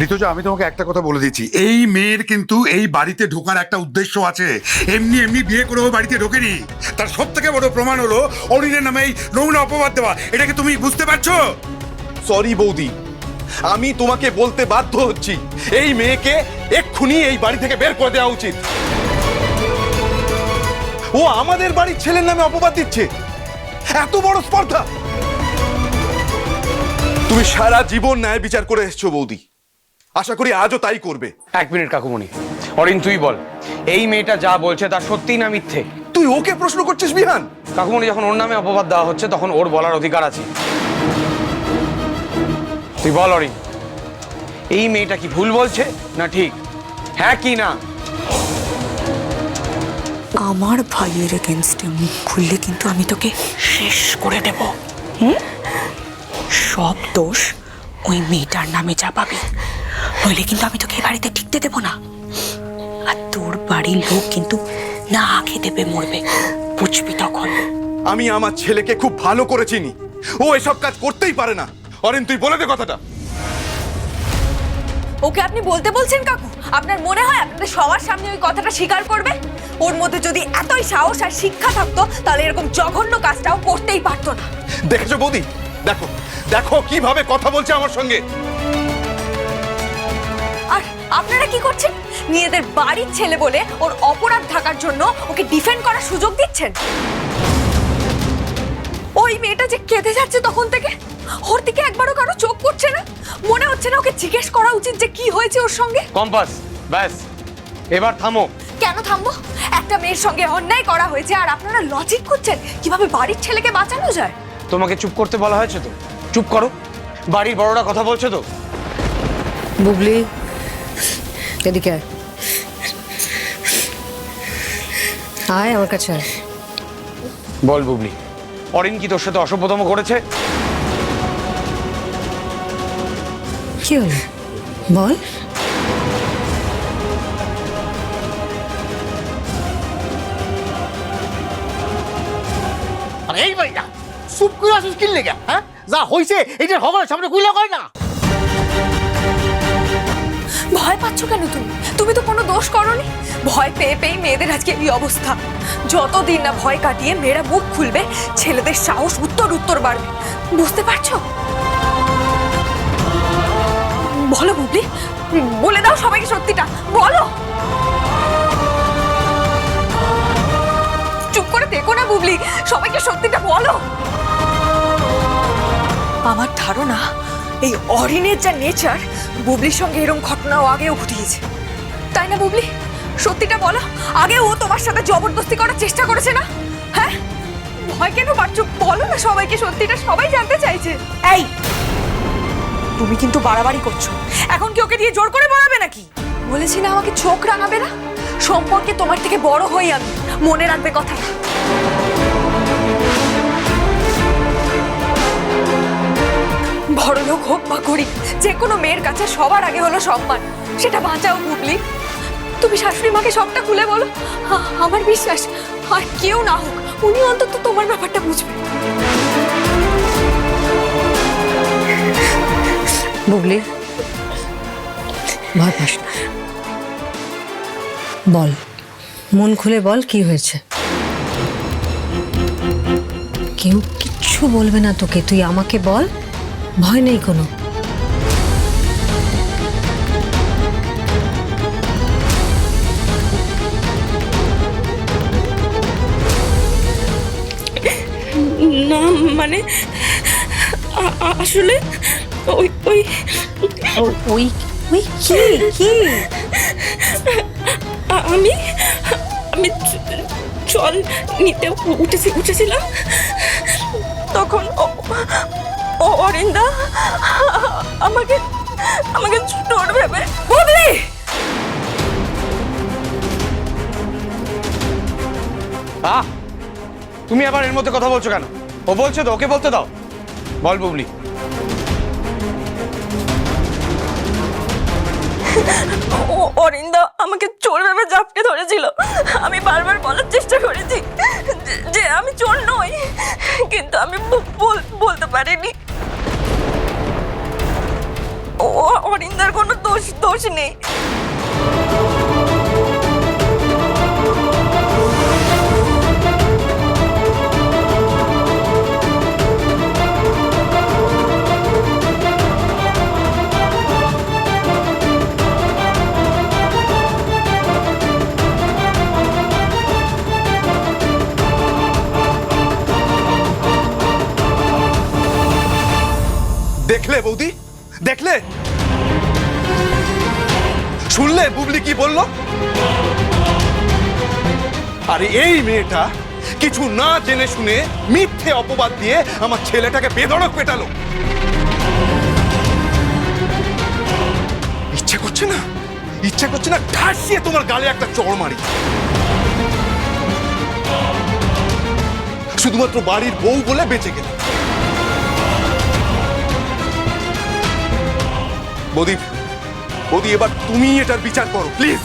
ঋতুজা, আমি তোমাকে একটা কথা বলে দিচ্ছি, এই মেয়ের কিন্তু এই বাড়িতে ঢোকার একটা উদ্দেশ্য আছে। এমনি এমনি বিয়ে করে ওই বাড়িতে ঢোকেনি। তার সব থেকে বড় প্রমাণ হলো অরিনের নামে এই নোংরা অপবাদ দেওয়া। এটাকে তুমি বুঝতে পারছো? সরি বৌদি, আমি তোমাকে বলতে বাধ্য হচ্ছি, এই মেয়েকে এক্ষুনি এই বাড়ি থেকে বের করে দেওয়া উচিত। ও আমাদের বাড়ির ছেলের নামে অপবাদ দিচ্ছে, এত বড় স্পর্ধা। তুমি সারা জীবন ন্যায় বিচার করে এসছো বৌদি, আশা করি আজও তাই করবে। এক মিনিট কাকুমণি, অরিন তুই বল, এই মেয়েটা যা বলছে তা সত্যি না মিথ্যে? তুই ওকে প্রশ্ন করছিস বিহান? কাকুমণি, যখন ওর নামে অপবাদ দেওয়া হচ্ছে তখন ওর বলার অধিকার আছে। তুই বল অরিন, এই মেয়েটা কি ভুল বলছে না ঠিক? হ্যাঁ কি না? আমার ভাইয়ের এগেনস্টে মুখ খুললে কিন্তু আমি তোকে শেষ করে দেব। সব দোষ ওই মেয়েটার নামে চাপাবি, নইলে কিন্তু আমি তোকে এই বাড়িতে টিকতে দেব না। আর তোর বাড়ির লোক কিন্তু না খেতে পেয়ে মরবে, বুঝবি তখন। আমি আমার ছেলেকে খুব ভালো করে চিনি, ও এসব কাজ করতেই পারে না। অরিন তুই বলে দে কথাটা। ওকে আপনি বলতে বলছেন কাকু? আপনার মনে হয় আপনাদের সবার সামনে ওই কথাটা স্বীকার করবে? ওর মধ্যে যদি এতই সাহস আর শিক্ষা থাকতো তাহলে এরকম জঘন্য কাজটাও করতেই পারতো না। দেখেছো বৌদি, দেখো দেখো কিভাবে কথা বলছে আমার সঙ্গে। আর আপনারা কি করছেন? নিজেদের বাড়ির ছেলে বলে ওর অপরাধ ঢাকার জন্য ওকে ডিফেন্ড করার সুযোগ দিচ্ছেন। ওই মেয়েটা যে কেঁদে যাচ্ছে তখন থেকে, ওর দিকে একবারও কারো চোখ পড়ছে না? মনে হচ্ছে না ওকে জিজ্ঞেস করা উচিত যে কি হয়েছে ওর সঙ্গে? কম্পাস, ব্যাস এবার থামো। কেন থামবো? একটা মেয়ের সঙ্গে অন্যায় করা হয়েছে আর আপনারা লজিক করছেন কিভাবে বাড়ির ছেলেকে বাঁচানো যায়। তোমাকে চুপ করতে বলা হয়েছে তো, চুপ করো। বাড়ির বড়রা কথা বলছে তো। বুবলি, এদিকে আয়। আয় আমার কাছে আয়। বল বুবলি, অরিন কি তোর সাথে অসভ্যতম করেছে? কি হলো বল। আরে এই ভাইটা চুপ করে আসিস কি লেগে? হ্যাঁ, যা হইছে এটা ভগবানের সামনে কইলা কয় না। ভয় পাচ্ছ কেন তুমি? তুমি তো কোনো দোষ করোনি। ভয় পেয়ে পেয়ে মেয়েদের আজকে এই অবস্থা। যতদিন না ভয় কাটিয়ে মেয়েরা মুখ খুলবে, ছেলেদের সাহস উত্তর উত্তর বাড়বে। বুঝতে পারছো? বলো বুবলি, বলে দাও সবাইকে সত্যিটা বলো। চুপ করে দেখো না বুবলি, সবাইকে সত্যিটা বলো। আমার ধারণা এই অরিনের যা নেচার, বুবলির সঙ্গে এরকম ঘটনাও আগেও ঘটিয়েছে, তাই না বুবলি? সত্যিটা বলো, আগে ও তোমার সাথে জবরদস্তি করার চেষ্টা করেছে না? হ্যাঁ, ভয় কেন পাচ্ছ? বলো না সবাইকে সত্যিটা, সবাই জানতে চাইছে। এই, তুমি কিন্তু বাড়াবাড়ি করছো। এখন কি ওকে দিয়ে জোর করে বলাবে নাকি? বলেছি না আমাকে চোখ রাঙাবে না। সম্পর্কে তোমার থেকে বড় হই আমি, মনে রাখবে কথাটা। বড়লোক হোক বা গরিব, যে কোনো মেয়ের কাছে সবার আগে হলো সম্মান। সেটা বাঁচাও বুবলি। তুমি শাশুড়ি মাকে সবটা খুলে বলো। আমার বিশ্বাস আর কেউ না হোক, উনি অন্তত তোমার ব্যাপারটা বুঝবে। বুবলি, ভয় পাস না, বল, মন খুলে বল কি হয়েছে। কেউ কিচ্ছু বলবে না তোকে, তুই আমাকে বল, ভয় নেই কোনো। না মানে আসলে ওই ওই ওই ওই কি কি আমি আমি জল নিতে উঠেছিলাম, তখন অরিন্দা আমাকে চোর ভেবে। বুবলি, তুমি আবার এর মধ্যে কথা বলছো কেন? ও বলছে তো, ওকে বলতে দাও। বল বুবলি। অরিন্দা আমাকে চোর ভেবে জাপটে ধরেছিল। আমি বারবার বলার চেষ্টা করেছি যে আমি চোর নই, কিন্তু আমি বলতে পারিনি। অরিন্দার কোনো দোষ নেই। দেখলে বৌদি, দেখলে, শুনলে বুবলি কি বললো? আরে এই মেয়েটা কিছু না জেনে শুনে মিথ্যে অপবাদ দিয়ে আমার ছেলেটাকে বেধড়ক পেটালো। ইচ্ছে করছে না ঠাসিয়ে তোমার গালে একটা চড় মারি। শুধুমাত্র বাড়ির বউ বলে বেঁচে গেল। বৌদি এবার তুমি এটার বিচার করো প্লিজ।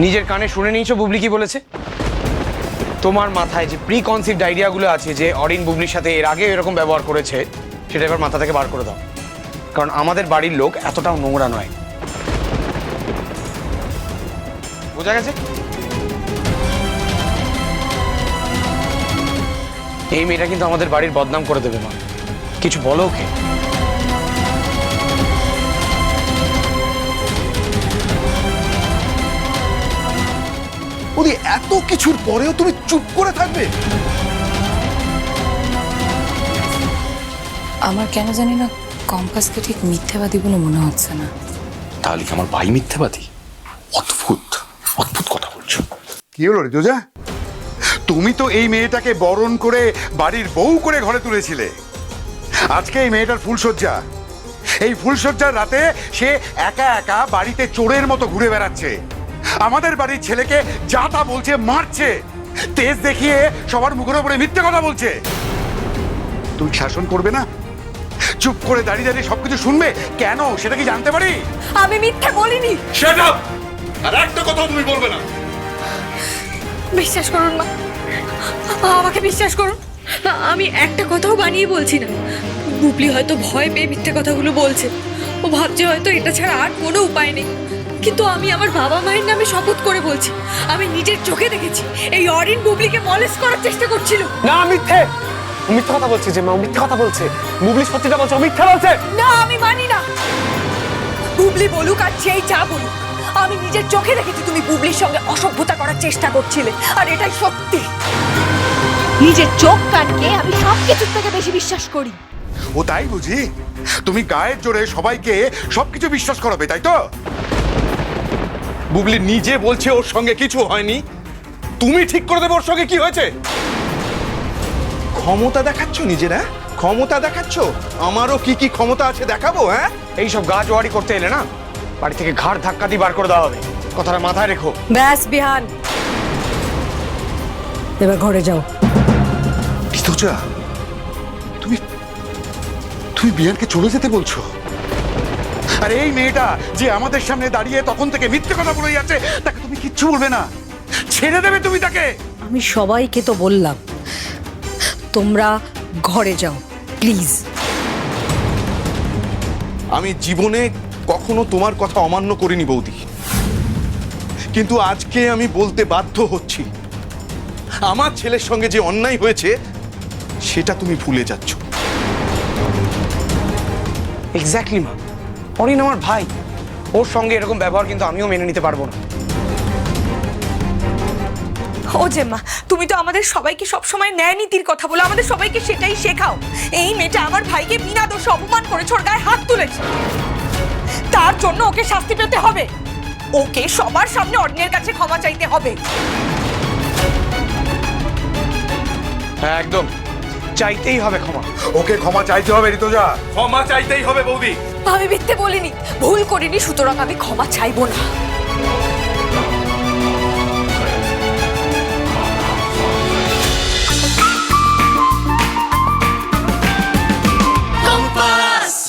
নিজের কানে শুনে নিয়েছো বুবলি কি বলেছে? তোমার মাথায় যে প্রি কনসিভড আইডিয়াগুলো আছে যে অরিন বুবলির সাথে এর আগে এরকম ব্যবহার করেছে, সেটা এবার মাথা থেকে বার করে দাও। কারণ আমাদের বাড়ির লোক এতটাও নোংরা নয়। বোঝা গেছে? এই মেয়েটা কিন্তু আমাদের বাড়ির বদনাম করে দেবে মা। কিছু বলো ওকে। বৌদি এত কিছুর পরেও তুমি চুপ করে থাকবে? আমার কেন জানি না কম্পাসকে ঠিক মিথ্যাবাদী বলে মনে হচ্ছে না। তাহলে কি আমার ভাই মিথ্যাবাদী? অদ্ভুত অদ্ভুত কথা বলছো। কি হলো ঋতুজা? তুমি তো এই মেয়েটাকে বরণ করে বাড়ির বউ করে ঘরে তুলেছিলে। আজকে এই মেয়েটার ফুলসজ্জা। এই ফুলসজ্জার রাতে সে একা একা বাড়িতে চোরের মতো ঘুরে বেড়াচ্ছে। আমাদের বাড়ির ছেলেকে যা তা বলছে, মারছে, তেজ দেখিয়ে সবার মুখের উপরে মিথ্যে কথা বলছে। তুই শাসন করবে না? চুপ করে দাঁড়িয়ে দাঁড়িয়ে সবকিছু শুনবে কেন, সেটা কি জানতে পারি? আমি মিথ্যে বলিনি। Shut up! আর একটা কথা তুমি বলবে না। বিশ্বাস করুন মা, আমাকে বিশ্বাস করুন। আমি একটা কথাও বানিয়ে বলছি না। বুবলি হয়তো ভয় পেয়ে মিথ্যে কথাগুলো বলছে। ও ভাবছে হয়তো এটা ছাড়া আর কোনো উপায় নেই। কিন্তু আমি আমার বাবা মায়ের নামে শপথ করে বলছি, আমি নিজের চোখে দেখেছি এই অরিন বুবলিকে মলেস করার চেষ্টা করছিল। না, মিথ্যে কথা বলছে যে মা, মিথ্যে কথা বলছে। বুবলি সত্যিটা বলছে, ও মিথ্যা বলছে। না, আমি মানি না। বুবলি বলুক আর যেই যা বলুক, আমি নিজের চোখে দেখেছি তুমি বুবলির সঙ্গে অসভ্যতা করার চেষ্টা করছিলে, আর এটাই সত্যি। নিজের চোখ কানকে আমি সব কিছুর থেকে বেশি বিশ্বাস করি। ও তাই বুঝি? তুমি গায়ের জোরে সবাইকে সবকিছু বিশ্বাস করাবে, তাই তো? বুবলি নিজে বলছে ওর সঙ্গে কিছু হয়নি, তুমি ঠিক করে দেবে ওর সঙ্গে কি হয়েছে। ক্ষমতা দেখাচ্ছ নিজেরা, ক্ষমতা দেখাচ্ছ। আমারও কি কি ক্ষমতা আছে দেখাবো। হ্যাঁ, এইসব গা জোয়ারি করতে এলে না, বাড়ি থেকে ঘাড় ধাক্কা দিয়ে বার করে দেওয়া হবে। কথাটা মাথায় রেখো। ব্যাস বিহান, এবার ঘরে যাও। ঋতুজা, তুমি তুমি বিয়ানকে চলে যেতে বলছো? আর এই মেয়েটা যে আমাদের সামনে দাঁড়িয়ে তখন থেকে মিথ্যে কথা বলে যাচ্ছে, তাকে তুমি কিচ্ছু বলবে না? ছেড়ে দেবে তুমি তাকে? আমি সবাইকে তো বললাম তোমরা ঘরে যাও প্লিজ। আমি জীবনে কখনো তোমার কথা অমান্য করিনি বৌদি, কিন্তু আজকে আমি বলতে বাধ্য হচ্ছি, আমার ছেলের সঙ্গে যে অন্যায় হয়েছে সেটা তুমি ভুলে যাচ্ছ। এক্স্যাক্টলি মা, অরিন আমার ভাই। ওর সঙ্গে এরকম ব্যবহার কিন্তু আমিও মেনে নিতে পারবো না। ও জেম্মা, তুমি তো আমাদের সবাইকে সবসময় ন্যায় নীতির কথা বলো, আমাদের সবাইকে সেটাই শেখাও। এই মেয়েটা আমার ভাইকে বিনা দোষে অপমান করেছে, ওর গায়ে হাত তুলেছে। তার জন্য ওকে শাস্তি পেতে হবে। ওকে সবার সামনে অরিনের কাছে ক্ষমা চাইতে হবে। হ্যাঁ, একদম চাইতেই হবে ক্ষমা। ওকে ক্ষমা চাইতে হবে ঋতুজা। ক্ষমা চাইতেই হবে বৌদি। আমি মিথ্যে বলিনি, ভুল করিনি, সুতরাং আমি ক্ষমা চাইবো না।